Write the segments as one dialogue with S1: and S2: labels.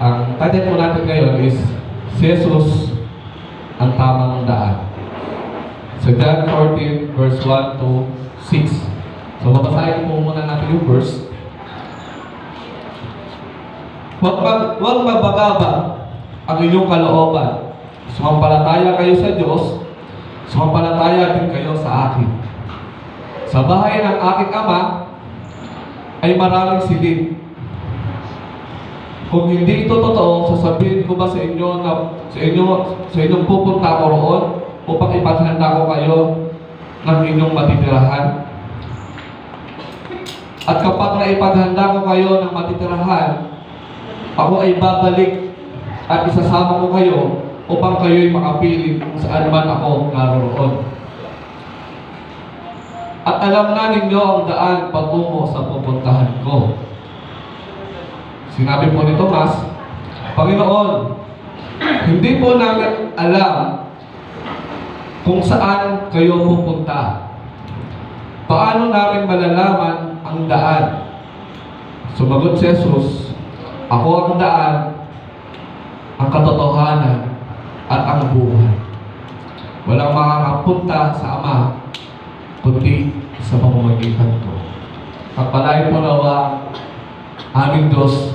S1: Ang title po natin ngayon is si Jesus ang tamang daan. So John 14 verse 1 to 6. So babasahin po muna natin yung verse. Huwag magbagaba ang inyong kalooban. Sumampalataya kayo sa Diyos, sumampalataya din kayo sa akin. Sa bahay ng aking Ama ay maraming silid. Kung hindi ito totoo, sasabihin ko ba sa inyo na sa inyong pupunta ko roon upang ipaghanda ko kayo ng inyong matitirahan? At kapag naipaghanda ko kayo ng matitirahan, ako ay babalik at isasama ko kayo upang kayo'y makapiling kung saan man ako naroon. At alam na ninyo ang daan patungo sa pupuntahan ko. Sinabi po ni Tomas, Panginoon, hindi po namin alam kung saan kayo pupunta. Paano namin malalaman ang daan? Sumagot si Jesus, ako ang daan, ang katotohanan, at ang buhay. Walang makakapunta sa Ama, kundi sa pamamagitan ko. Pagpalain po nawa aming Diyos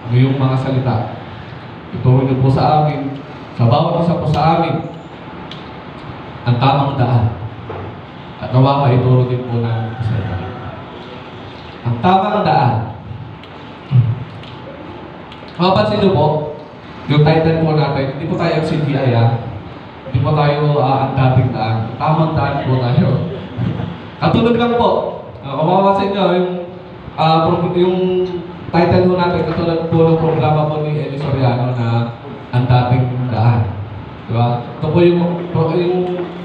S1: ang iyong mga salita. Ituro niyo po sa amin, sa bawat isa po sa amin, ang tamang daan. At nawa maituro din po namin sa inyo. Ang tamang daan. Mapansin niyo po, yung title po natin, hindi po tayo CGI hindi po tayo ang dating daan. Tamang daan po tayo. Katulad lang po, kung mapapansin niyo, yung title po natin, katulad po ng programa po ni Eli Soriano na ang dating daan. Diba? Ito po yung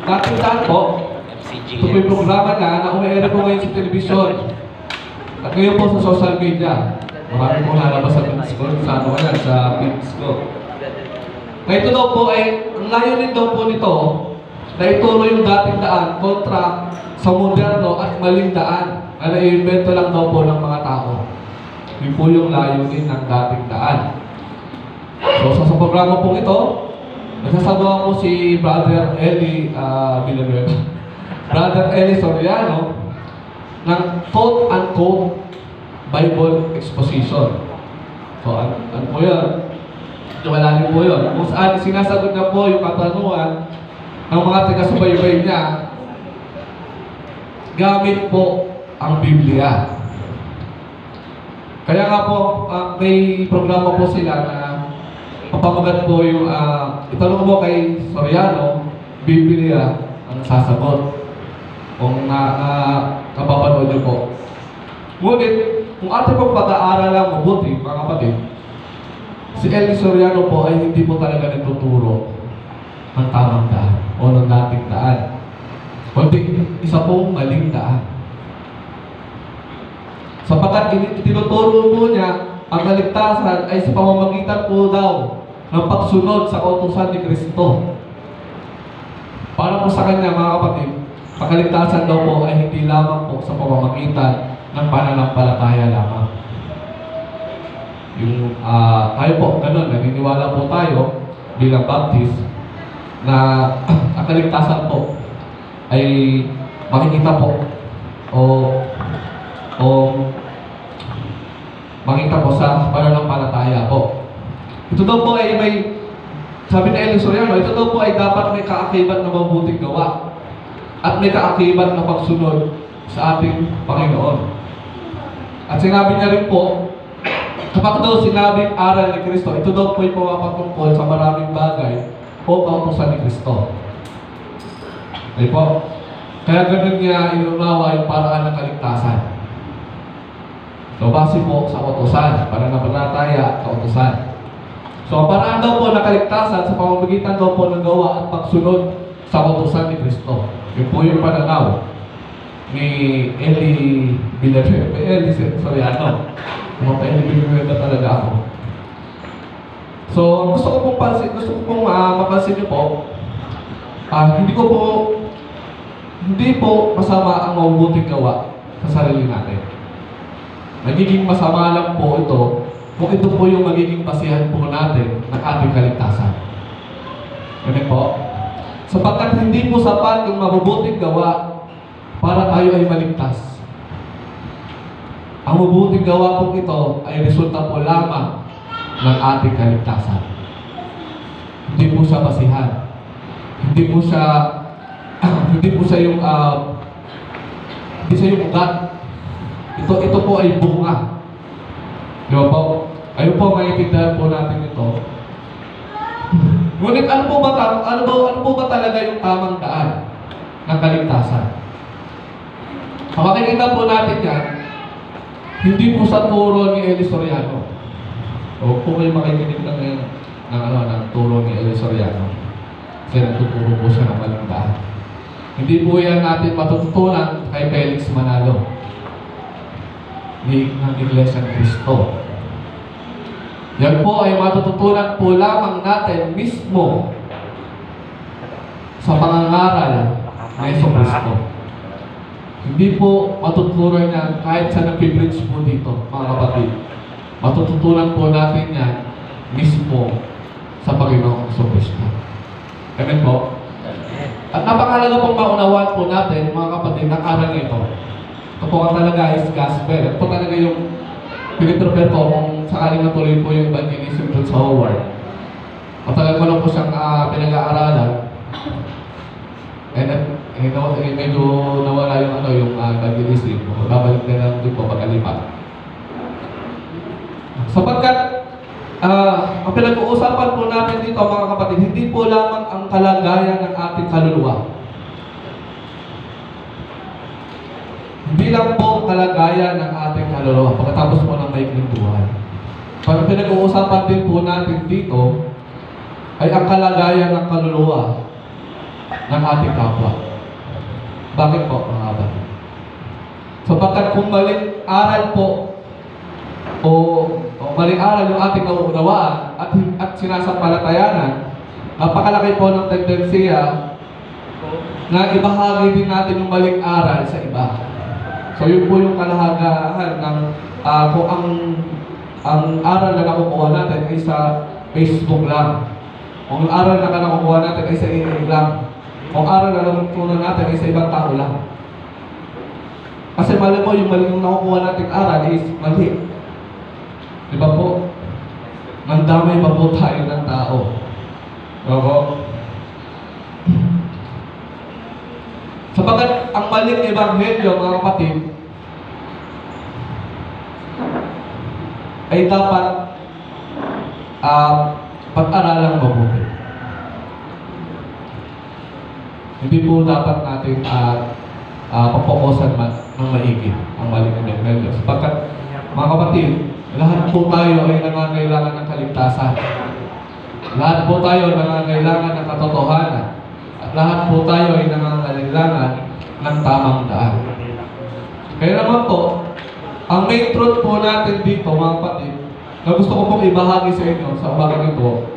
S1: dating daan po. Ito po yung programa na umi-air po ngayon sa television. At ngayon po sa social media. Marami po nalabas sa feeds ko, sa feeds ko. Na ito daw po ay, ang layunin daw po nito, na ituro yung dating daan kontra sa moderno at maling daan na nai-invento lang daw po ng mga tao. Yun po yung layunin ng dating daan. So sa programa pong ito, nagsasagawa po si Brother Eli Villanueva, Brother Eli Soriano, ng quote-unquote Bible exposition. So ano po yun? Malalim po yun. Kung saan sinasagot na po yung katanungan ng mga taga-subaybay niya gamit po ang Biblia. Kaya nga po, may programa po sila na papamagat po yung itanong mo kay Soriano, Biblia ang sasagot. Kung napapanood niyo po. Ngunit, kung ating pong pag-aaral lang mabuti, mga kapatid, si Eli Soriano po ay hindi po talaga nagtuturo ng tamang daan o ng dating daan. Kundi isa pong maling daan. Sapagkat tinuturo po niya ang kaligtasan ay sa pamamagitan po daw ng pagsunod sa kautusan ni Kristo. Para po sa kanya, mga kapatid, ang kaligtasan daw po ay hindi lamang po sa pamamagitan ng pananampalataya lamang. Yung tayo po, ganun, naniniwala po tayo bilang Baptist na ang kaligtasan po ay makikita po o makita po sa pananampalataya po. Ito daw po ay may, sabi na Eli Soriano, ito daw po ay dapat may kaakibat na mabuting gawa at may kaakibat na pagsunod sa ating Panginoon. At sinabi niya rin po, kapag daw sinabing aral ni Kristo, ito daw po ay pumapatungkol sa maraming bagay o kautusan ni Kristo. Okay po? Kaya ganun niya inunawa yung paraan ng kaligtasan. So, base po sa kautusan, para napalataya kautusan. So, ang paraan daw po ng kaligtasan sa pamamagitan daw po ng gawa at pagsunod sa kautusan ni Kristo. Yun po yung pananaw ni Eli Villanueva. Eli Soriano. Eli Villanueva talaga ako. So, gusto ko pong mapansin niyo po, hindi po masama ang mabubuting gawa sa sarili natin. Nagiging masama lang po ito kung ito po yung magiging basihan po natin ng ating kaligtasan. Ganun po. Sapagkat hindi po sapat yung mabubuting gawa para tayo ay maligtas. Ang mabubuting gawa po ito ay resulta po lamang ng ating kaligtasan. Hindi po siya basihan. Hindi po siya yung hindi siya yung ugat. Ito po ay bunga. Di ba po? Ayun po, maiintindihan po natin ito. Ngunit ano po ba talaga yung tamang daan ng kaligtasan? Makikita po natin yan, hindi po sa turo ni Eli Soriano. O kung kayo makikinig lang ngayon ng turo ni Eli Soriano, kasi nagtuturo po siya ng maling daan. Hindi po yan natin matututunan kay Felix Manalo ng Iglesia ng Cristo. Yan po ay matututunan po lamang natin mismo sa pangangaral ng Jesucristo. Hindi po matutunan yan kahit sa nag-preach po dito, mga kapatid. Matututunan po natin yan mismo sa Panginoong Jesucristo. Amen po? At napakalaga pong maunawaan po natin, mga kapatid, ng aral ito. Ito po ang talaga is gospel. Ito po talaga yung piniprepare ko kung sakaling natuloy po yung evangelism doon sa Howard. Matagal ko lang po siyang pinag-aaralan. And medyo nawala yung evangelism. Babalik na lang din po pagkalipat. Sapagkat ang pinag-uusapan po natin dito, mga kapatid, hindi po lamang ang kalagayan ng ating kaluluwa. Hindi lang po kalagayan ng ating kaluluwa pagkatapos po ng maikling buhay. Ang pinag-uusapan din po natin dito ay ang kalagayan ng kaluluwa ng ating kapwa. Bakit po, mga kapatid? Sapagkat kung maling aral po o maling aral yung ating nauunawaan at sinasampalatayanan, napakalaki po ng tendensiya na ibahagi din natin yung maling aral sa iba. So yun po yung kalahagahan ng kung ang aral na nakukuha natin ay sa Facebook lang. Kung ang aral na nakukuha natin ay sa email lang. Kung aral na nakukuha natin ay sa ibang tao lang. Kasi mali mo, yung mali yung nakukuha natin aral is mali. Di ba po? Mandamay pa po tayo ng tao. Diba po? Sapagkat ang maling ebanghelyo, mga kapatid, ay dapat pag-aralang mabuti. Hindi po dapat natin papokosan ng maigi ang maling ebanghelyo. Sapagkat, mga kapatid, lahat po tayo ay nangangailangan ng kaligtasan. Lahat po tayo nangangailangan ng katotohanan. Lahat po tayo ay nangangailangan ng tamang daan. Kaya naman po, ang main truth po natin dito, mga kapatid, na gusto ko pong ibahagi sa inyo sa umagang ito,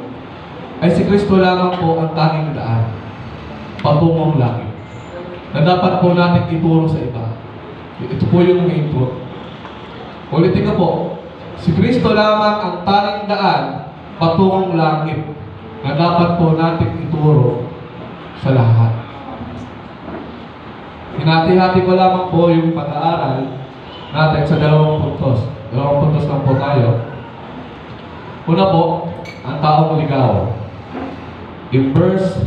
S1: ay si Kristo lamang po ang tanging daan, patungong langit, na dapat po natin ituro sa iba. Ito po yung main truth. Ulitin ko po, si Kristo lamang ang tanging daan, patungong langit, na dapat po natin ituro sa lahat. Hinati-hati ko lamang po yung pag-aaral natin sa dalawang puntos. Dalawang puntos lang po tayo. Una po, ang taong ligaw. In verse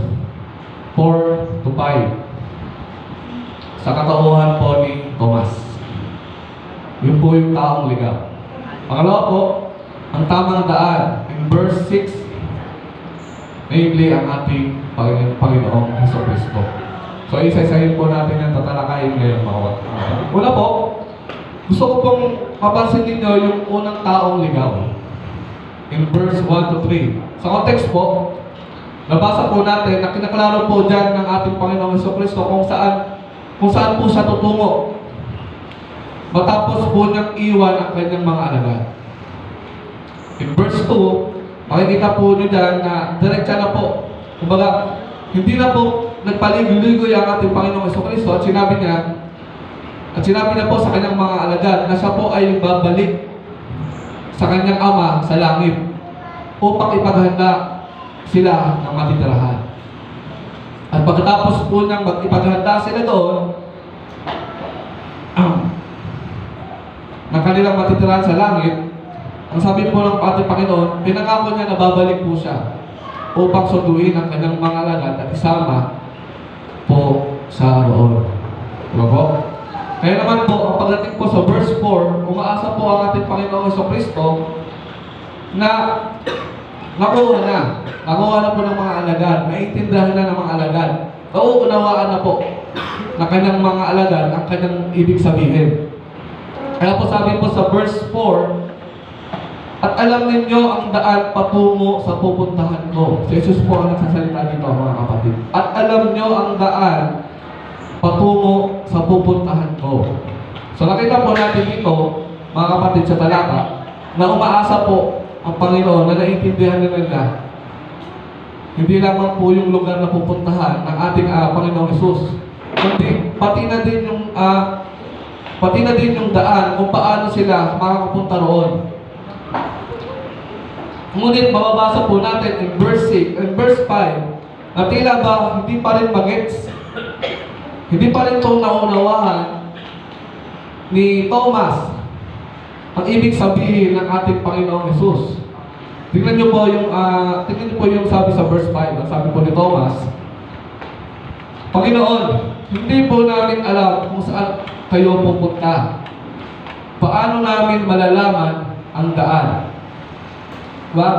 S1: 4 to 5. Sa katauhan po ni Thomas. Yun po yung taong ligaw. Pangalawa po, ang tamang daan. In verse 6, namely ang ating Panginoong Jesucristo. So, isa-isahin po natin yung tatalakayin ngayon, mga kapatid. Una po, gusto ko pong mapansin ninyo yung unang taong ligaw. In verse 1 to 3. Sa context po, nabasa po natin na kinaklaro po dyan ng ating Panginoong Jesucristo kung saan po siya tutungo. Matapos po niyang iwan ang kanyang mga alagad. In verse 2, makikita po nyo dyan na diretsa na po. Kumbaga, hindi na po nagpaligoy-ligoy ang ating Panginoong Jesucristo at sinabi niya po sa kanyang mga alagad na siya po ay babalik sa kanyang Ama sa langit upang ipaghanda sila ng matitirahan. At pagkatapos po nang ipaghanda sila doon, ng kanilang matitirahan sa langit, ang sabi po ng ating Panginoon, pinangako niya na babalik po siya upang sunduin ang kanyang mga alagad at isama po sa roon. Diba po? Kaya naman po, ang pagdating po sa verse 4, umaasa po ang ating Panginoong Jesucristo na nakuha na po ng mga alagad, naiintindihan na ng mga alagad, nauunawaan na po na kanyang mga alagad ang kanyang ibig sabihin. Kaya po sabi po sa verse 4, at alam ninyo ang daan patungo sa pupuntahan ko. Si Jesus po ang nagsasalita dito, mga kapatid. At alam nyo ang daan patungo sa pupuntahan ko. So nakita po natin dito, mga kapatid, sa talata, na umaasa po ang Panginoon na naiintindihan na nila hindi lamang po yung lugar na pupuntahan ng ating Panginoong Jesus, kundi pati na din yung daan kung paano sila makakapunta roon. Ngunit mababasa po natin in verse 6 and verse 5 na tila ba hindi pa rin magets, hindi pa rin itong naunawahan ni Thomas ang ibig sabihin ng ating Panginoong Jesus. Tingnan niyo po yung sabi sa verse 5. Ang sabi po ni Thomas, Panginoon, hindi po namin alam kung saan kayo pupunta. Paano namin malalaman ang daan? Diba?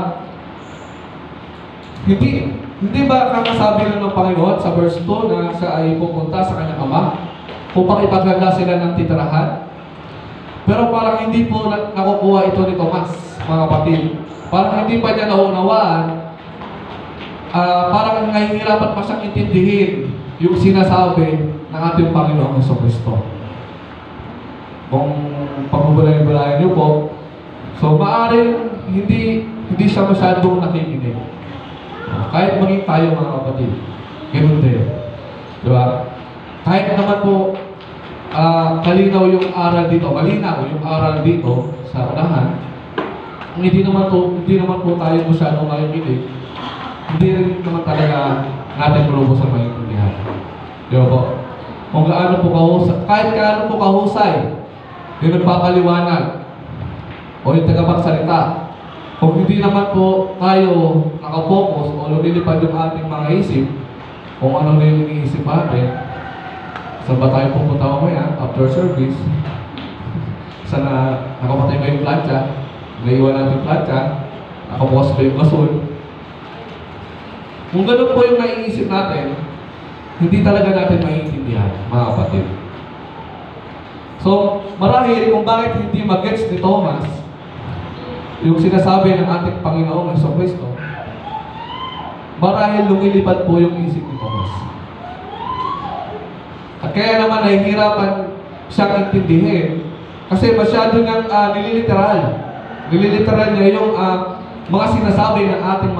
S1: Hindi ba kakasabi lang ng Panginoon sa verse 2 na siya ay pupunta sa kanyang Ama upang ipaghanda sila ng titirahan? Pero parang hindi po nakukuha ito ni Tomas, mga kapatid. Parang hindi pa niya naunawaan, parang nahihirapan pa siyang intindihin yung sinasabi ng ating Panginoong Jesucristo. Kung pagbubalay-balayan niyo po, so maaaring hindi siya masyadong nakikinig. Kahit maging tayo, mga kapatid, ganoon din. Diba? Kahit naman po malinaw yung aral dito sa unahan, hindi naman po tayo masyadong makikinig, hindi rin naman talaga natin malubusan maintindihan. Diba po? Kung gaano po kahusay, kahit gaano po kahusay, yung nagpapaliwanag o yung tagapagsalita, kung hindi naman po tayo nakapokus o lumilipad yung ating mga isip, kung ano na yung iniisip natin, saan ba tayo pupunta mamaya after service, sana nakapatay ba yung plancha, naiwan natin plancha, nakabukas ba yung gasol. Kung ganun po yung naiisip natin, hindi talaga natin maiintindihan, mga kapatid. So, marahil kung bakit hindi mag-gets ni Thomas yung sinasabi ng ating Panginoong Jesucristo, marahil lumilipad po yung isip ni Thomas. At kaya naman nahihirapan siyang intindihin kasi masyado niyang nililiteral. Nililiteral niya yung mga sinasabi ng ating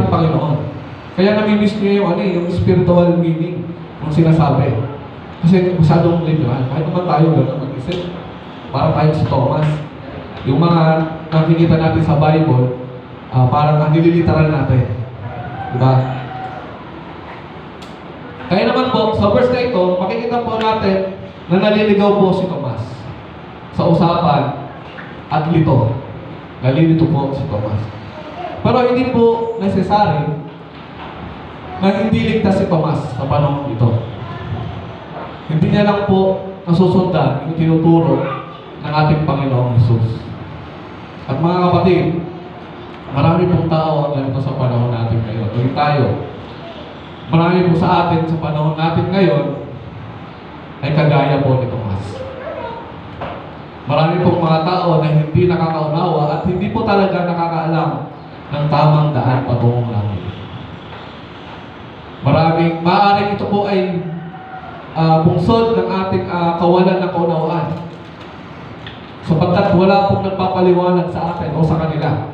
S1: Panginoon. Kaya namimiss niya yung spiritual meaning ng sinasabi. Kasi masyadong literal. Kahit naman tayo gano'n mag-isip, para tayo si Thomas. Yung mga nakikita natin sa Bible, parang nililiteral natin. Diba? Kaya naman po, sa verse na ito, makikita po natin na naliligaw po si Thomas sa usapan at lito. Nalilito po si Thomas. Pero hindi po necessary na hindi ligtas si Thomas sa panahon ito. Hindi niya lang po nasusundan yung tinuturo ng ating Panginoong Jesus. At mga kapatid, marami pong tao ang ganito sa panahon natin ngayon. Tuloy tayo. Marami po sa atin sa panahon natin ngayon ay kagaya po ni Tomas. Marami pong mga tao na hindi nakakaunawa at hindi po talaga nakakaalam ng tamang daan patungong langit. Maaaring ito po ay bungsod ng ating kawalan ng kaunawaan. Sapagkat wala pong nagpapaliwanag sa atin o sa kanila.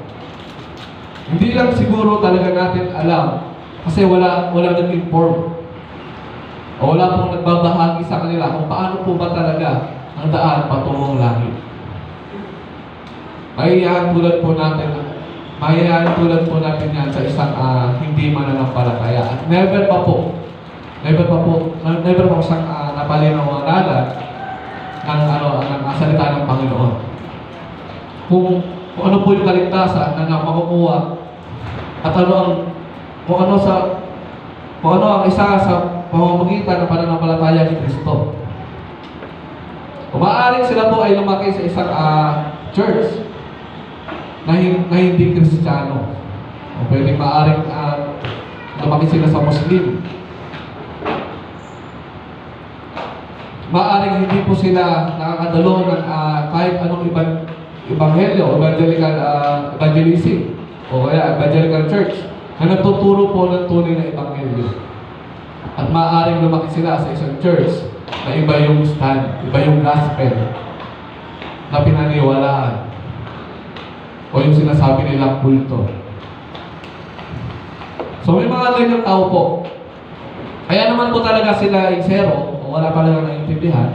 S1: Hindi lang siguro talaga natin alam kasi wala nag-inform. O wala pong nagbabahagi sa kanila kung paano po ba talaga ang daan patungong langit. Mahihayin tulad po natin yan sa isang hindi mananampalataya. At never pa po siyang napalinawanan ng salita ng Panginoon. Kung ano po yung kaligtasan na makukuha at kung ano ang isa sa pamamagitan ng pananampalataya ni Kristo. Maaaring sila po ay lumaki sa isang church na hindi Kristiyano. O pwede maaaring lumaki sila sa Muslim. Maaaring hindi po sila nakakadalo ng kahit anong ebanghelyo, evangelism, o kaya evangelical church na nagtuturo po ng tunay na ebanghelyo. At maaaring lumaki sila sa isang church na iba yung stand, iba yung gospel na pinaniwalaan o yung sinasabi nilang kulto. So may mga ganyang tao po. Kaya naman po talaga sila ay zero o wala pa lang naiintindihan.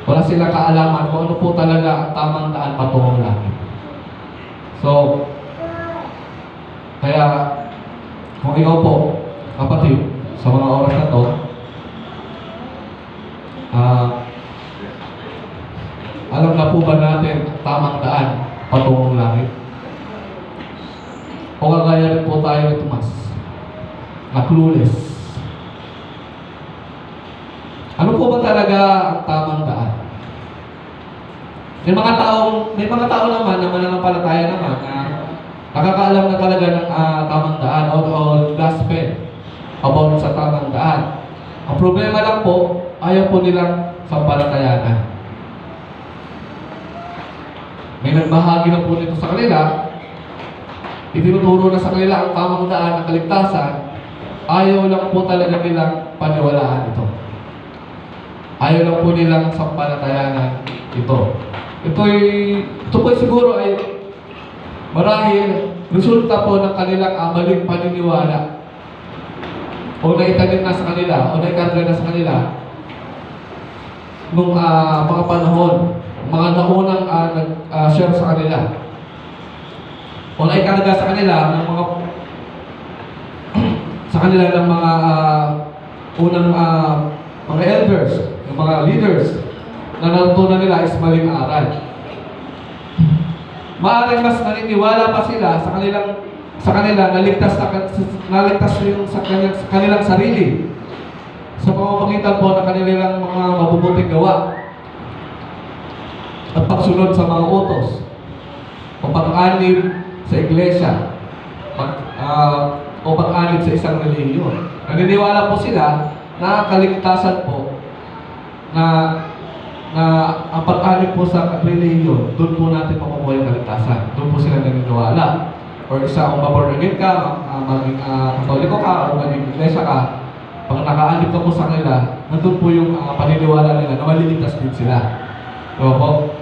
S1: Wala silang kaalaman kung ano po talaga ang tamang daan patungong langit. So, kaya kung ikaw po, kapatid, sa mga oras na to, alam na po ba natin ang tamang daan patungong langit? O kagaya rin po tayo ni Tomas na clueless? Ano po ba talaga ang tamang daan? May mga tao naman na mananampalataya naman na nakakaalam na talaga ng tamang daan o gospel about sa tamang daan. Ang problema lang po, ayaw po nilang sampalatayanan. May nagbahagi na po nito sa kanila, itinuturo na sa kanila ang tamang daan, ang kaligtasan, ayaw lang po talaga nilang paniwalaan ito. Ayaw lang po nilang sampalatayanan ito. Ito po siguro ay marahil resulta po ng kanilang maling paniniwala o naitanim na sa kanila o naikarga na sa kanila nung mga panahon, mga naunang nag-share sa kanila o naikarga sa kanila ng mga sa kanila ng mga unang mga elders, ng mga leaders na natutunan nila is maling aral. Maaaring mas naniniwala pa sila sa kanila naligtas yung sa kanilang sarili sa pamamagitan po ng kanilang mga mabubuting gawa at pagsunod sa mga utos o pag-anib sa iglesia o pag-anib sa isang relihiyon. Naniniwala po sila na kaligtasan po na ang pag-anib po sa relihiyon, doon po natin makukuha yung kaligtasan. Doon po sila naniniwala. Or isa kung mabornagin ka, maging katoliko ka, o maging iglesia ka, pag nakaanib ka po sa kanila, nandun po yung paniniwala nila na maliligtas din sila. So po,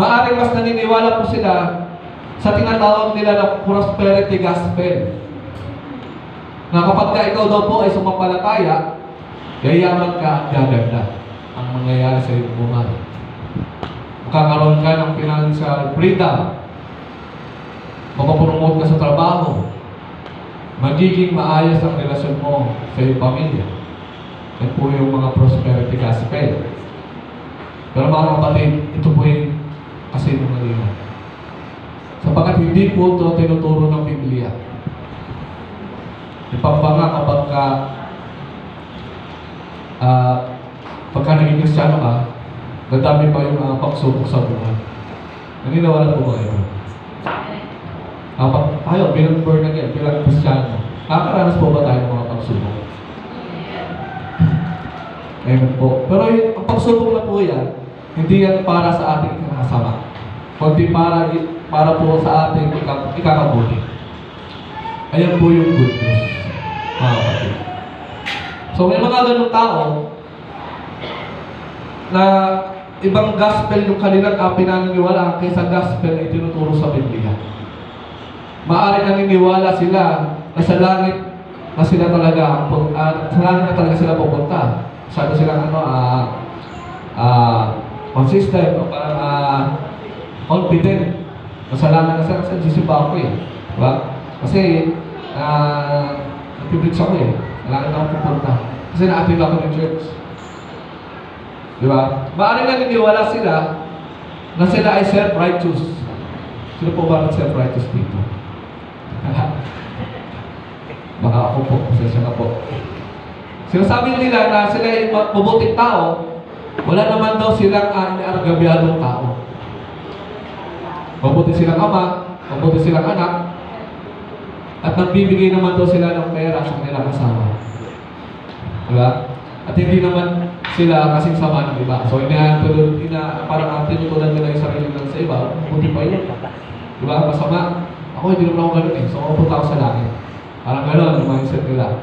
S1: maaaring mas naniniwala po sila sa tinatawag nila na prosperity gospel. Na kapag ka ikaw daw po ay sumampalataya, yayaman ka at gaganda ang mangyayari sa iyong buhay. Magkakaroon ka ng financial freedom. Mapapromote ka sa trabaho. Magiging maayos ang relasyon mo sa iyong pamilya. Yan po yung mga prosperity gospel. Pero mga kapatid, ito po yung kasinungalingan. Sapagkat hindi po ito tinuturo ng Biblia. Ipambanga kapag pagka naging Kristiyano ka, nadami pa yung pagsubok sa buhay. Naniniwala po ba kayo? Tayo, bilang born again, bilang Kristiyano, nakakaranas po ba tayo ng mga pagsubok? Amen po. Pero ang pagsubok na po yan, hindi yan para sa ating ikakasama, kundi para po sa ating ikakabuti. Ayan po yung good news, mga kapatid. So may mga ganung tao na ibang gospel yung kanilang pinaniniwalaan kaysa gospel na itinuturo sa Biblia. Maaari naniniwala sila na sa langit na sila talaga sa langit na talaga sila pupunta. Sabi sila consistent o parang confident Masalanan na sa GC pa ako eh. Diba? Kasi, nag-preach ako eh. Malaki na ako pupunta. Kasi na-attend ako ng church. Diba? Maaaring naniniwala sila na sila ay self-righteous. Sino po ba ang self-righteous dito? Baka ako po, pasensya na po. Sinasabi nila na sila ay mabuting tao, wala naman daw silang inaargabyadong tao. Mabuti silang ama, mabuti silang anak, at nagbibigay naman daw sila ng pera sa kanilang asawa. Diba? At hindi naman sila kasing sama ng iba. So, parang tinutulan nila yung sarili lang sa iba, buti pa yun. Diba? Masama. Ako, hindi naman ako ganun eh. So, pupunta ako sa langit. Parang gano'n yung mindset nila.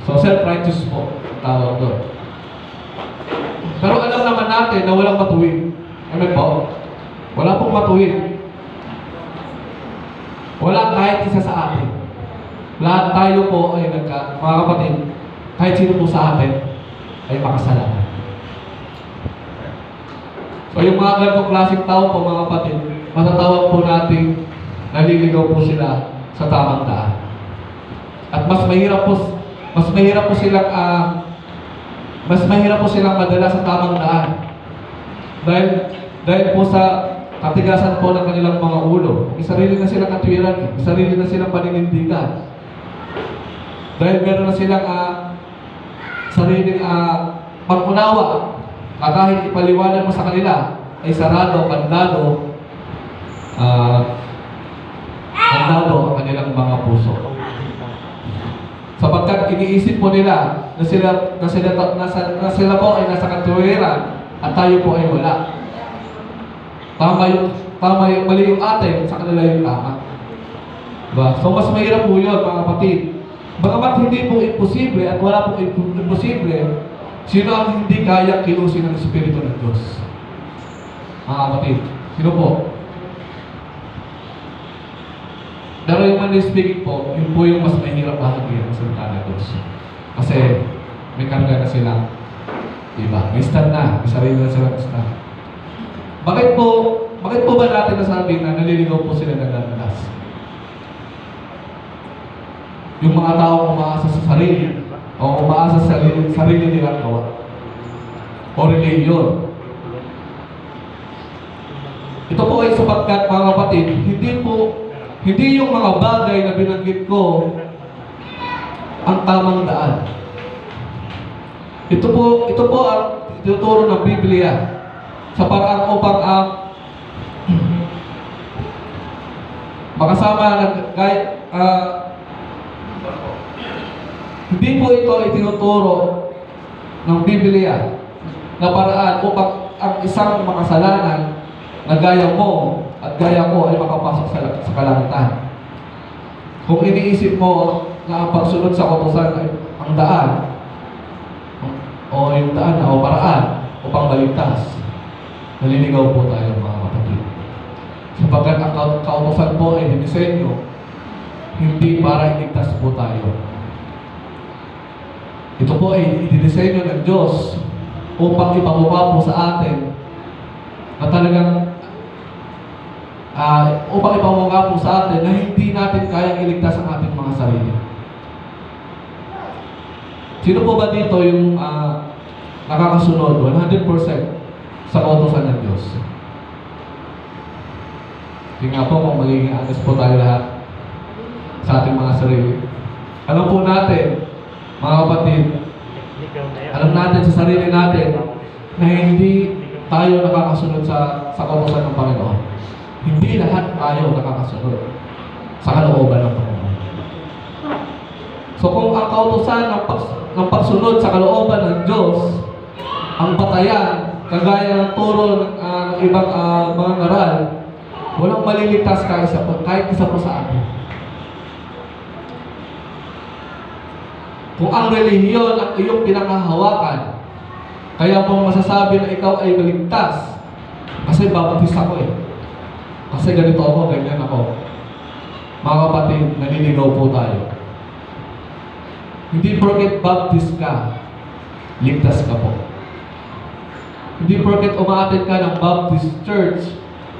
S1: So, self-righteous po, tawag doon. Pero alam naman natin na walang matuwid. Amen po? Wala pong matuwid. Wala kahit isa sa atin. Lahat tayo po ay mga kapatid, kahit sino po sa atin ay makasalanan. So yung mga ganitong klaseng tao po mga kapatid, matatawag po natin naliligaw po sila sa tamang daan. At mas mahirap po silang madala sa tamang daan. Dahil po sa katigasan po ng kanilang mga ulo. May sarili na silang katwiran, may sarili na silang paninindigan. Dahil meron na silang sariling pag-unawa na kahit ipaliwanag mo sa kanila ay sarado, kandado ang kanilang mga puso. Sapagkat iniisip po nila na sila po ay nasa katwiran at tayo po ay wala. Mali yung atin, sa kanila yung tama. Diba? So mas mahirap po yun, mga kapatid. Bagamat hindi po imposible at wala po imposible, sino ang hindi kaya kilusin ng Espiritu ng Diyos? Mga kapatid, sino po? Pero yung manly speaking po, yun po yung mas mahirap bahagi ng salita ng Diyos. Kasi may karga na sila. Diba? May stand na, may sarili na silang stand. Bakit po ba natin nasabi na naliligaw po sila ng landas? Yung mga tao umaasa sa sarili o umaasa sa sarili nilang gawa o reliyon. Ito po ay sapagkat mga kapatid, hindi yung mga bagay na binanggit ko ang tamang daan. Ito po ang tinuturo ng Biblia sa parang upang makasama kahit hindi po ito itinuturo ng Biblia na paraan upang ang isang makasalanan na gaya mo at gaya ko ay makapasok sa kalangitan. Kung iniisip mo na ang pagsunod sa kautusan ay ang daan o yung daan o paraan upang baligtas, naliligaw po tayo mga kapatid. Sapagkat ang kautusan po ay dinisenyo hindi para iligtas po tayo. Ito po ay idinisenyo ng Diyos upang ipamukha po sa atin na talagang upang ipamukha po sa atin na hindi natin kayang iligtas ang ating mga sarili. Sino po ba dito yung nakakasunod 100% sa kautusan ng Diyos? Sige nga po kung magiging honest po tayo lahat sa ating mga sarili. Alam po natin, mga kapatid, alam natin sa sarili natin na hindi tayo nakakasunod sa kautusan ng Panginoon. Hindi lahat tayo nakakasunod sa kalooban ng Panginoon. So kung ang kautusan ng pagsunod sa kalooban ng Diyos, ang batayan, kagaya ng turo ng ibang mga ngaral, walang maliligtas kahit isa po sa atin. Kung ang relihiyon ang iyong pinakahawakan, kaya mo masasabi na ikaw ay maligtas, kasi baptis ako eh. Kasi ganito ako, ganyan ako. Mga kapatid, naliligaw po tayo. Hindi porket baptist ka, ligtas ka po. Hindi porket umaattend ka ng Baptist Church,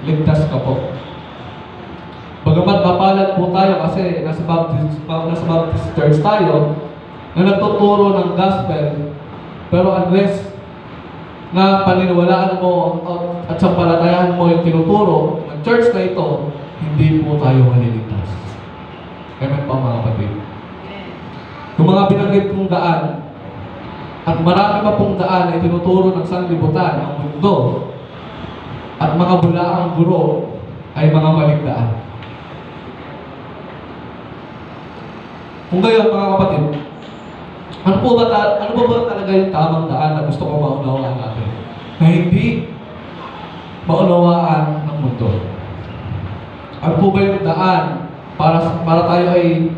S1: ligtas ka po. Bagamat mapalad po tayo kasi nasa Baptist Church tayo na nagtuturo ng gospel, pero unless na paniniwalaan mo at sampalatayahan mo yung tinuturo ng church na ito, hindi po tayo maliligtas. Amen pa mga kapatid. Yung mga binanggit kong daan, at marami pa pong daan ay tinuturo ng sanlibutan, ng mundo, at mga bulaang guro ay mga maligdaan. Kung gayon mga kapatid, ano po ba talaga yung tamang daan na gusto ko maunawaan natin? Na hindi maunawaan ng mundo. Ano po ba yung daan para tayo ay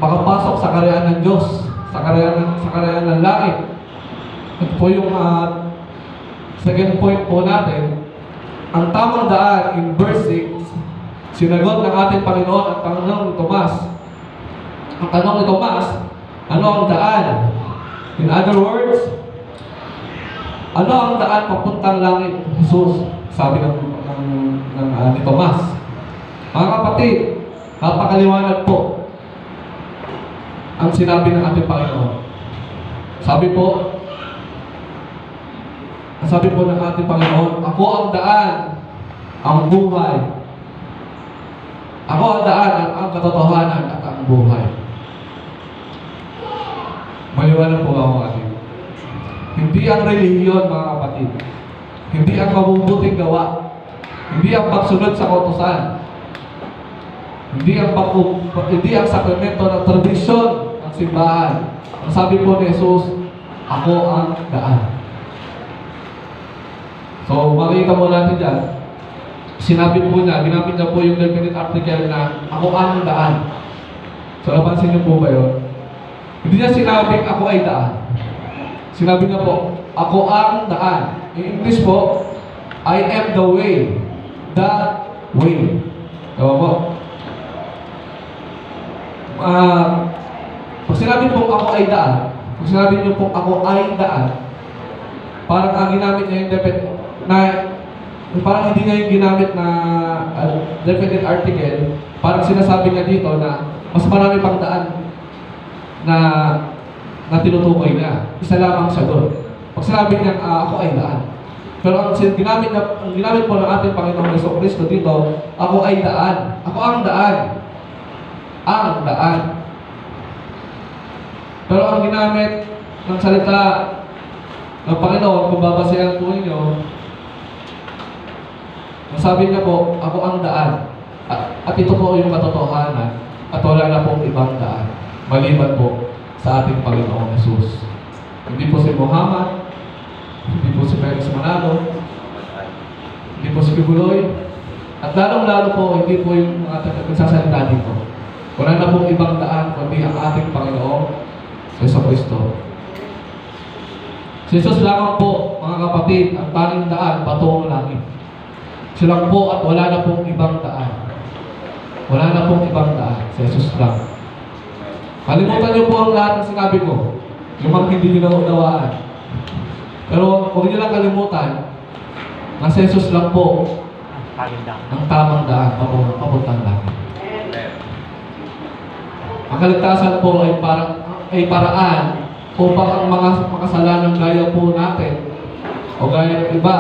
S1: makapasok sa karyaan ng Diyos, sa karyaan ng langit? Ito po yung second point po natin. Ang tamang daan in verse 6, sinagot ng ating Panginoon ang tanong ni Tomas. Ang tanong ni Tomas, ano ang daan? In other words, ano ang daan papuntang langit? Jesus, sabi ni Tomas. Mga kapatid, napakaliwanag po ang sinabi ng ating Panginoon. Sabi po ng ating Panginoon, ako ang daan, ang buhay. Ako ang daan, ang katotohanan at ang buhay. Maliwanag po ako kapatid. Hindi ang relihiyon mga kapatid. Hindi ang mabubuting gawa. Hindi ang pagsunod sa kautusan. Hindi ang sakramento ng tradisyon ng simbahan. Ang sabi po ni Jesus, ako ang daan. So, makikita mo natin dyan, sinabi po niya, ginamit niya po yung definite article na ako ang daan. So, napansin niyo po ba yun? Hindi niya sinabing ako ay daan. Sinabi niya po, ako ang daan. In English po, I am the way. The way. Diba po? Pag sinabi po ako ay daan, pag sinabi niyo po ako ay daan, parang ang ginamit niya yung definite parang hindi niya yung ginamit na definite article, parang sinasabi niya dito na mas marami pang daan na tinutukoy niya. Isa lamang siya doon. Pag sinabi niya, ako ay daan. Pero ang ginamit po ng ating Panginoong Jesucristo dito, ako ay daan. Ako ang daan. Ang daan. Pero ang ginamit ng salita ng Panginoon, kung babasayan po ninyo, sabi niya po, ako ang daan. At ito po yung katotohanan. At wala na pong ibang daan. Maliban po sa ating Panginoong Jesus. Hindi po si Muhammad, hindi po si Felix Manalo, hindi po si Kibuloy, at lalong-lalo po, hindi po yung mga nagsasalita dito. Wala na pong ibang daan, kundi ang ating Panginoong Jesucristo. Si Jesus lamang po, mga kapatid, ang tanging daan, patungong langit. Silang po at wala na pong ibang daan. Wala na pong ibang daan. Si Jesus lang. Kalimutan niyo po ang lahat ng sinabi ko. Yung mga hindi niyo naunawaan. Pero huwag niyo lang kalimutan na si Jesus lang po ang tamang daan papuntang langit. Ang kaligtasan po ay paraan upang ang mga makasalanan gaya po natin o gaya ng iba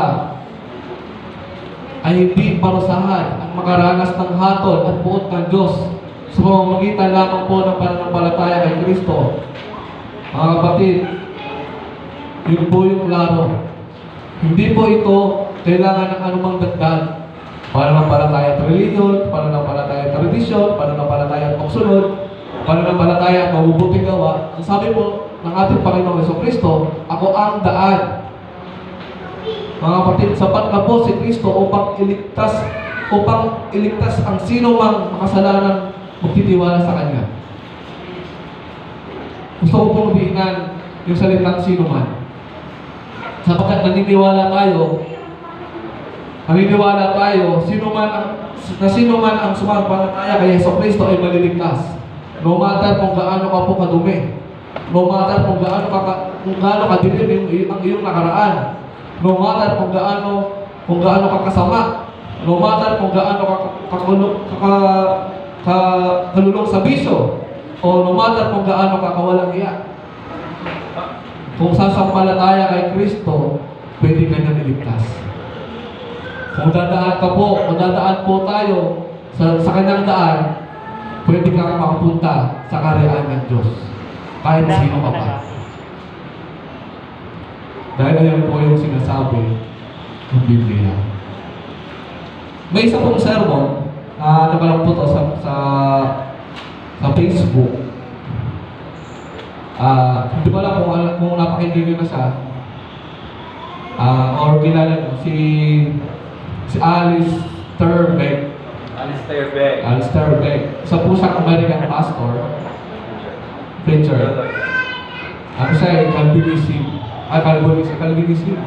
S1: ay hindi parusahan at makaranas ng hatol at puot ng Diyos sa pamamagitan lamang po ng pananampalataya kay Kristo. Mga kapatid, yun po yung klaro. Hindi po ito kailangan ng anumang dagdag. Pananampalataya at religion, pananampalataya at tradisyon, pananampalataya at pagsunod, pananampalataya at mabubuting gawa. Ang sabi po ng ating Panginoong Jesucristo, ako ang daan. Mga kapatid, sapat na po si Kristo upang iligtas ang sino mang makasalanan magtitiwala sa Kanya. Gusto ko pong ubihinan yung salitang sino man. Sapagkat naniniwala tayo, sino man ang sumampalataya kay Jesucristo ay maliligtas. No matter kung gaano ka po kadumi, no matter kung gaano kadilim ang iyong nakaraan, no matter kung gaano ka kasama, No matter kung gaano kalulong sa biso, o no matter kung gaano ka kawalang iya. Kung sasampalataya kay Kristo, pwede ka niya iligtas. Kung dadaan po tayo sa kanyang daan, pwede kang makapunta sa kaharian ng Diyos. Kahit sino ka pa. Dahil ayan po yung sinasabi ng Biblia. May isa pong sermon, nagalang po to sa Facebook. Hindi ko alam kung napakinggan nyo na siya. Or kilala nyo, si Alice Terbeck. Alistair Beck. Isa po siyang American pastor. Preacher. Ano siya, Calvinism. Calvinism.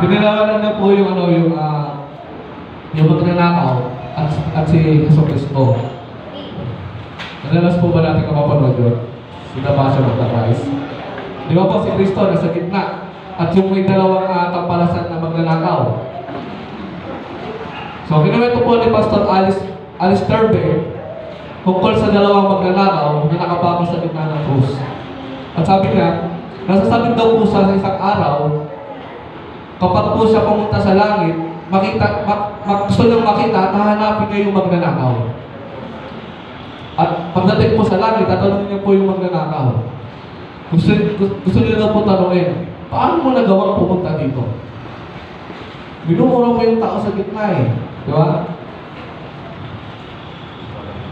S1: Pinalawanan na po yung magnanakaw at si Jesus Cristo. Madalas po ba natin kapapanood yun? Si The Passion of the Christ. Di ba po si Cristo nasa gitna? At yung may dalawang kampalasan na magnanakaw. So, kinuwento po ni Pastor Alice Terbeck tungkol sa dalawang magnanakaw na nakapako sa gitna ng krus. At sabi niya, nasasabi daw po sa isang araw, kapag po siya pumunta sa langit, gusto niyang makita, tahanapin niya yung magnanakaw. At pagdating po sa langit, tatanungin niya po yung magnanakaw. Gusto niya daw po tanungin, paano mo nagawang pumunta dito? Minumura mo yung tao sa gitna eh. Di ba?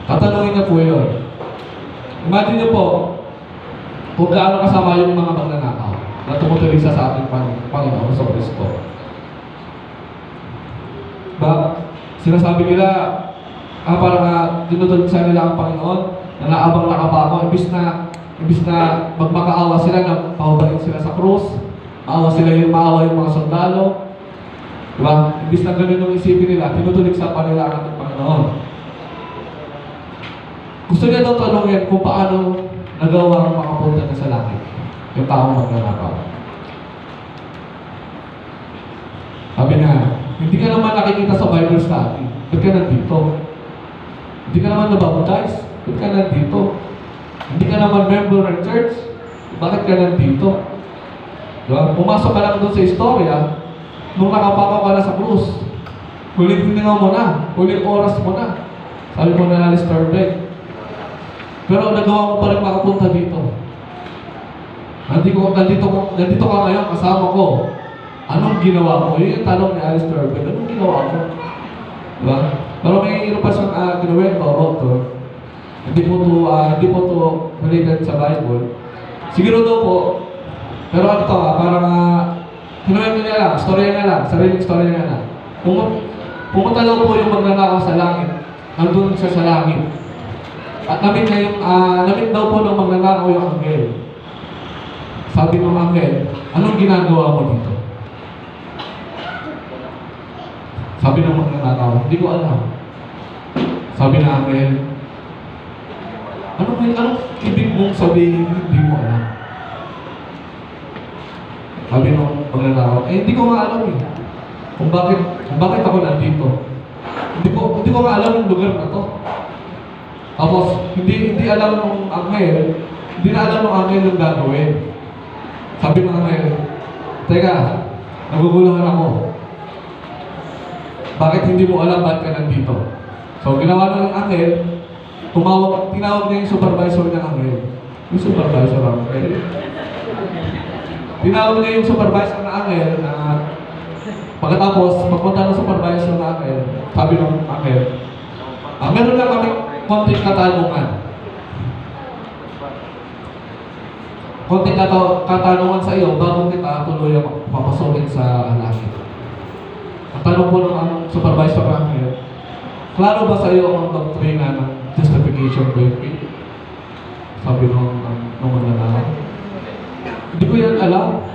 S1: Tatanungin niya po yun. Imagine niyo po, kung gaano kasama yung mga magnanakaw na tumuturisa sa ating Panginoon sa Kristo. Sinasabi nila, parang dinutulog sa nila ang Panginoon na naabang nakapako, imbis na magmakaawa sila na pahubayin sila sa krus, maawa yung mga sundalo, diba? Imbis na ganun yung isipin nila, tinutulig sa panila ang ating Panginoon. Gusto niya daw tanongin kung paano nagawa makapunta na sa langit yung taong magnanakaw. Sabi na, hindi ka naman nakikita sa Bible study. Ba't ka nandito? Hindi ka naman nabaptize. Ba't ka nandito? Hindi ka naman member ng church. Bakit ka nandito? Diba? Pumasok ka lang doon sa istorya nung nakapakaw ka na sa krus. Huling hininga mo na. Huling oras mo na. Sabi mo na Alistair Beck. Pero nagawa mo pa rin makapunta dito. Nandito ka ngayon kasama ko. Anong ginawa mo? Yun yung tanong ni Alistair Beck. Anong ginawa mo? Diba? Pero may iba pa siyang kinuwento about to. Hindi po to related sa Bible. Siguro daw po, pero ano to parang kinuwento niya lang, storya niya lang, sariling storya niya lang. Pumunta daw po yung magnanakaw sa langit. Nandun siya sa langit. At namit daw po ng magnanakaw yung anghel. Sabi ng anghel, anong ginagawa mo dito? Sabi ng magnanakaw, hindi ko alam. Sabi ng anghel, anong ibig mong sabihin, hindi mo alam? Sabi ng magnanakaw, hindi ko nga alam eh. Kung bakit ako nandito. Hindi ko nga alam yung lugar na to. Tapos, hindi alam ng anghel, hindi na alam ng anghel yung gagawin. Sabi ng anghel, teka, naguguluhan ako. Bakit hindi mo alam ba't ka nandito? So, ginawa ng anghel, tinawag niya yung supervisor ng anghel. Yung supervisor ng anghel. Tinawag niya yung supervisor ng anghel na pagkatapos, pagpunta ng supervisor ng anghel, sabi ng anghel, meron lang kami konting katanungan. Konting katanungan sa iyo bago kita tuloy ang papasokin sa langit. Ang tanong po ng supervisor ng anghel, klaro ba sa iyo ang doktrina ng justification by faith? Sabi nung magnanakaw. Hindi ko yan alam.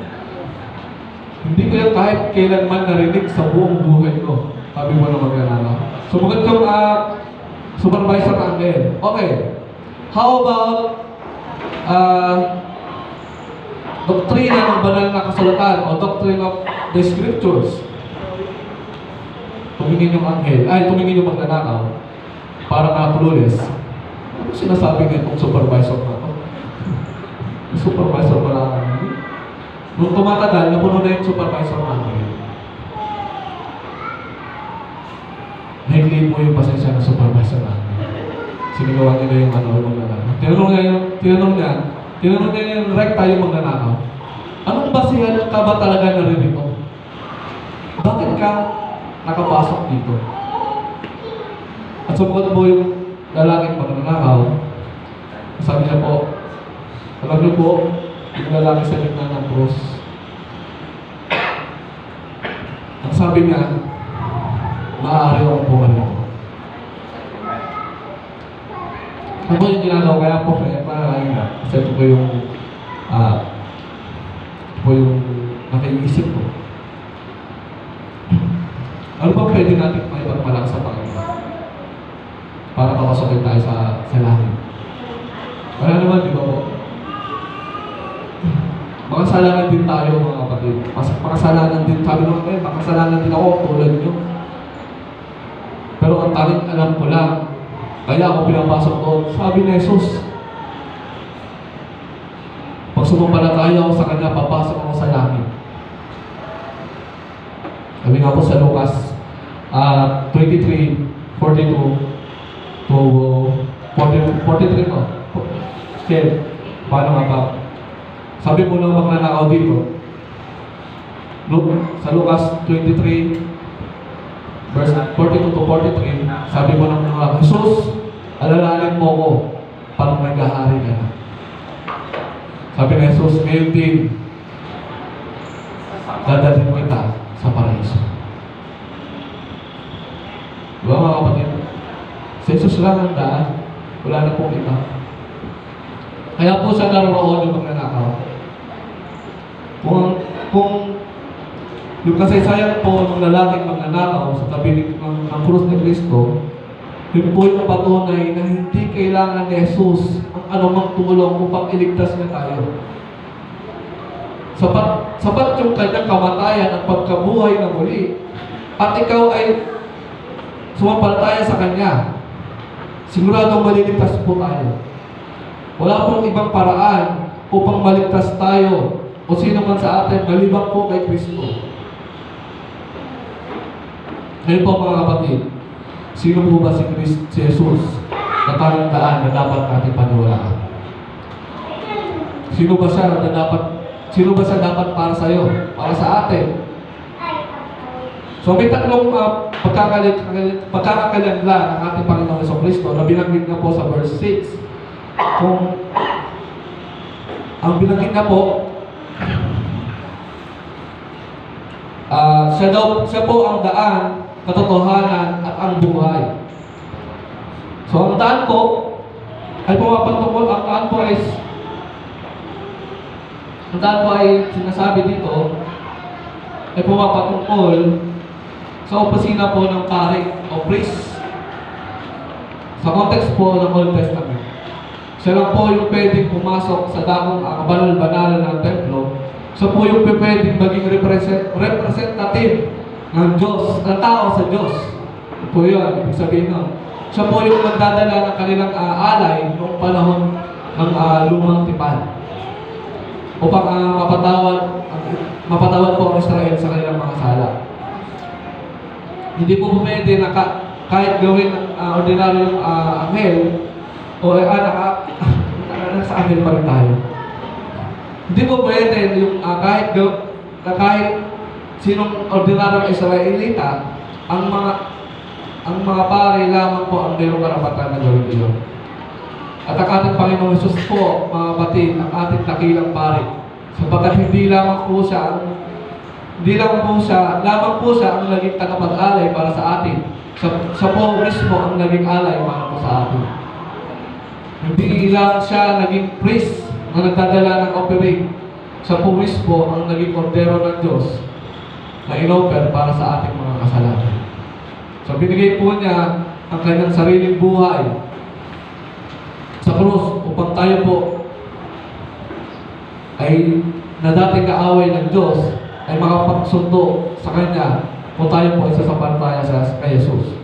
S1: Hindi ko yan kahit kailanman narinig sa buong buhay ko. Sabi mo na magnanakaw. Sumagot yung supervisor ng anghel. Okay. How about doktrina ng banal na kasulatan o doctrine of the scriptures? tumingin yung anghel, tumingin yung magnanakaw, para nga clueless. Ano sinasabi nga itong supervisor na ito? Yung supervisor pala ako. Nung tumatagal, napuno na yung supervisor namin. Nag-leave mo yung pasensya ng supervisor namin. Sinigawan nila yung yung magnanakaw. Tinanong niya yung rekta yung magnanakaw. Anong basihan ka ba talaga naririto? Bakit ka nakapasok dito? At sumagot po yung lalaking magnanakaw. Sabi niya po, alam niyo po, yung lalaki sa gitna ng krus. Ang sabi niya, maaari akong pumalito. Ano po yung ginagawa? Kaya po, kasi ito po yung nakiisip ko. Ano ba pwede natin maipagmalak sa Panginoon? Para makasakin tayo sa langit. Kaya naman, di ba po? Makasalanan din tayo, mga kapatid. Makasalanan din, sabi naman makasalanan din ako tulad nyo. Pero ang tanging alam ko lang, kaya ako pinapasok doon, sabi ni Jesus, pag sumampalataya ako sa Kanya, papasok ako sa langit. Sabi nga po sa Lucas 23:42 to 43 po. Okay, paano nga ba? Sabi po ng magnanakaw dito, sa Lucas 23, verse 42 to 43, sabi po ng magnanakaw, Jesus, alalahanin mo ko, parang naghahari ka na. Sabi ni Jesus, ngayon din, dadalhin kita sa paraiso. Diba mga kapatid? Si Jesus lang ang daan, wala na pong iba. Kaya po siya naroon yung magnanakaw. Kung yung kasaysayan po ng lalaking magnanakaw sa tabi ng krus ni Kristo, yun po yung patunay na hindi kailangan ni Jesus ang anumang tulong upang iligtas niya tayo. Sapat yung kanyang kamatayan at pagkabuhay na muli. At ikaw ay sumampalataya sa Kanya. Siguradong maliligtas po tayo. Wala pong ibang paraan upang maligtas tayo o sino man sa atin maliban po kay Kristo. Ngayon po mga kapatid, sino po ba si Jesus na tanging daan na dapat natin paniwalaan? Sino ba siya dapat para sa iyo? Para sa atin? So may tatlong pagkakakalagla ng ating Panginoong Jesucristo na binanggit na po sa verse 6. Kung ang binanggit na po, siya po ang daan, katotohanan at ang buhay. So ang daan po ay pumapatungkol, ang daan po ay sinasabi dito ay pumapatungkol sa opisina po ng pare o priest. Sa context po ng Old Testament, siya lang po yung pwedeng pumasok sa dakong kabanal-banalan ng templo. Siya po yung pwedeng maging representative ng Diyos, ng tao sa Diyos. Ito po yun, ibig sabihin nun. Siya po yung magdadala ng kanilang alay noong panahon ng lumang tipan upang mapatawad po ang Israel sa kanilang mga sala. Hindi po pwede na kahit gawin ordinaryong anghel o sa anghel pa rin tayo. Hindi po pwede yung kahit sinong ordinaryong Israelita, ang mga pare lamang po ang mayroong karapatan na gawin iyon. At ang ating Panginoong Jesus po, mga kapatid, ang ating dakilang pare. Sapagkat hindi lamang po siya ang naging tagapag-alay para sa atin. Siya po mismo ang naging alay para po sa atin. Hindi lang siya naging priest na nagdadala ng offering. Siya po mismo ang naging kordero ng Diyos na inoffer para sa ating mga kasalanan. So binigay po niya ang kanyang sariling buhay sa krus upang tayo po ay na dating kaaway ng Diyos ay makapagsundo sa Kanya kung tayo po ay sasampalataya kay Jesus.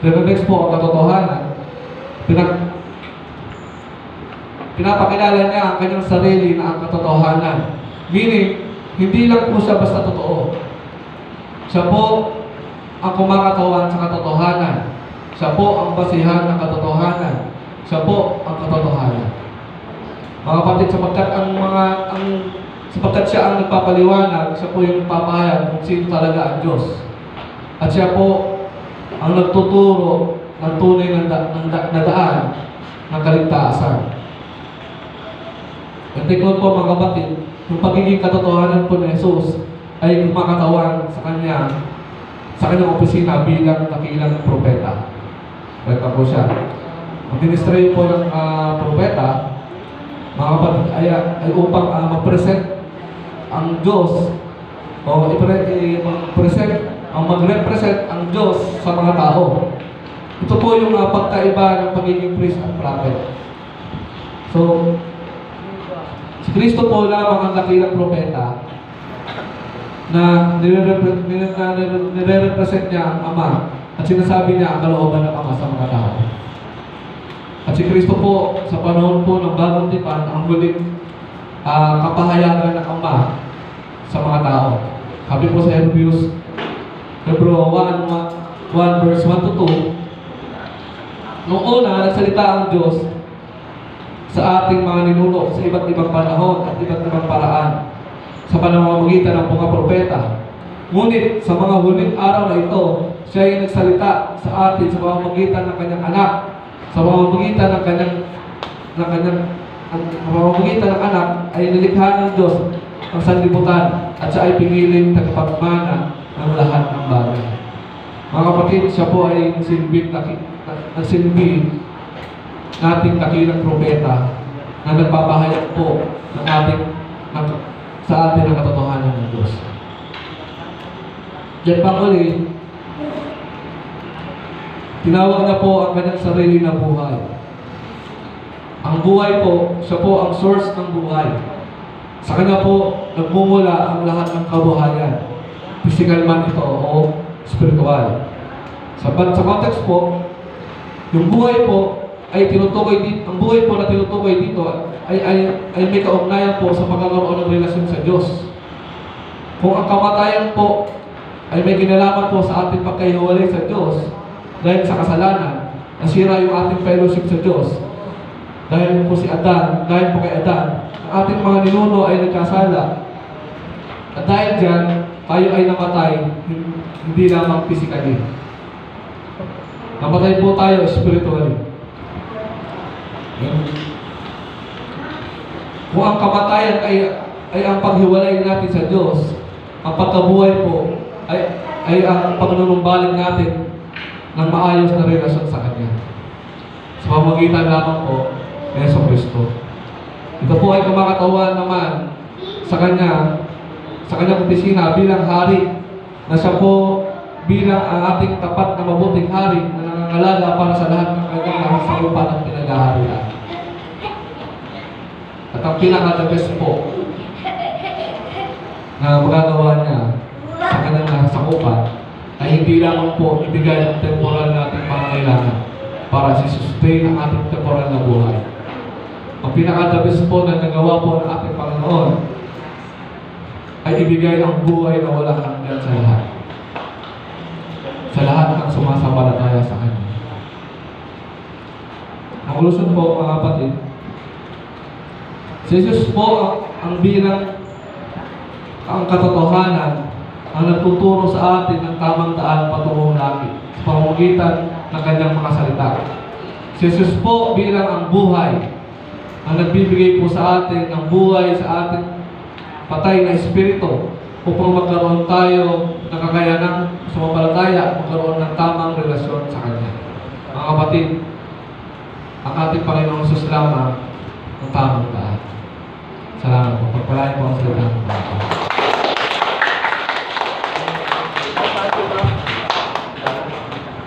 S1: Then next po, ang katotohanan, pinapakilala niya ang kanyang sarili na ang katotohanan. Meaning, hindi lang po siya basta totoo. Siya po ang kumakatawan sa katotohanan. Siya po ang basihan ng katotohanan. Siya po ang katotohanan. Mga kapatid, sapagkat siya ang nagpapaliwanag, siya po yung nagpapahayag kung sino talaga ang Diyos. At siya po ang nagtuturo ng tunay na daan ng kaligtasan. At tingnan po mga kapatid, yung pagiging katotohanan po ni Jesus ay kumakatawan sa kanyang opisina bilang dakilang propeta. Kaya po siya. Ang ministry po ng propeta, mga kapatid, ay upang mag-present ang Diyos o mag-represent ang Diyos sa mga tao. Ito po yung pagkaiba ng pagiging priest at prophet. So, si Kristo po lamang ang dakilang propeta na nire-represent niya ang Ama at sinasabi niya ang kalooban ng Ama sa mga tao. At si Kristo po, sa panahon po ng Bagong Tipan, ang huling kapahayagan ng Ama sa mga tao. Sabi po sa Hebrew 1 verse 1 to 2, noong una, nagsalita ang Diyos sa ating mga ninuno sa iba't ibang panahon at iba't ibang paraan sa pamamagitan ng mga propeta. Ngunit sa mga huling araw na ito, siya ay nagsalita sa atin sa pamamagitan ng kanyang anak, sa pamamagitan ng anak ay nilikha ng Diyos ang sanlibutan at siya ay piniling tagapagmana ng lahat ng bagay. Mga kapatid, siya po ay nagsilbi nating dakilang propeta na nagpapahayag po sa atin ang katotohanan ng Diyos. Diyan pa uli, tinawag na po ang kanyang sarili na buhay. Ang buhay po, siya po ang source ng buhay. Sa kanya po, nagmumula ang lahat ng kabuhayan. Physical man ito o spiritual. Sa context po, yung buhay po ay tinutukoy dito, ang buhay po na tinutukoy dito ay may kaugnayan po sa pagkakaroon ng relasyon sa Diyos. Kung ang kamatayan po ay may kinalaman po sa ating pagkahiwalay sa Diyos dahil sa kasalanan, nasira yung ating fellowship sa Diyos. Dahil po kay Adan, ang ating mga ninuno ay nagkasala. At dahil dyan, tayo ay namatay, hindi lamang physically. Namatay po tayo spiritually. Kung ang kamatayan ay ang paghiwalay natin sa Diyos, ang pagkabuhay po ay ang pagnunumbalik natin ng maayos na relasyon sa Kanya. Sa pamamagitan lamang po ni Jesucristo. Ito po ay kumakatawan naman sa kanyang opisina bilang hari, na siya po bilang ang ating tapat na mabuting hari na nangangalaga para sa lahat ng kanyang nakasalupan at pinag-aharian. At ang pinaka-the best po na magagawa niya sa kanyang nakasakupan ay hindi lamang po ibigay ang temporal nating pangangailangan para sustain ang ating temporal na buhay. Ang pinaka-the best po na nagawa po ng ating Panginoon ay ibigay ang buhay na walang hanggan sa lahat. Sa lahat ng sumasampalataya sa Kanya. Ang lusyon po, mga kapatid, si Jesus po ang bilang ang katotohanan ang nagtuturo sa atin ng tamang daan patungong langit sa pamamagitan ng Kanyang mga salita. Si Jesus po bilang ang buhay ang nagbibigay po sa atin ng buhay sa ating patay na espiritu upang magkaroon tayo ng kakayanang sumampalataya, magkaroon ng tamang relasyon sa Kanya. Mga kapatid, ang ating Panginoong Jesus lamang ang tamang daan. Salamat po. Pagpalain po ang salita ng Panginoon.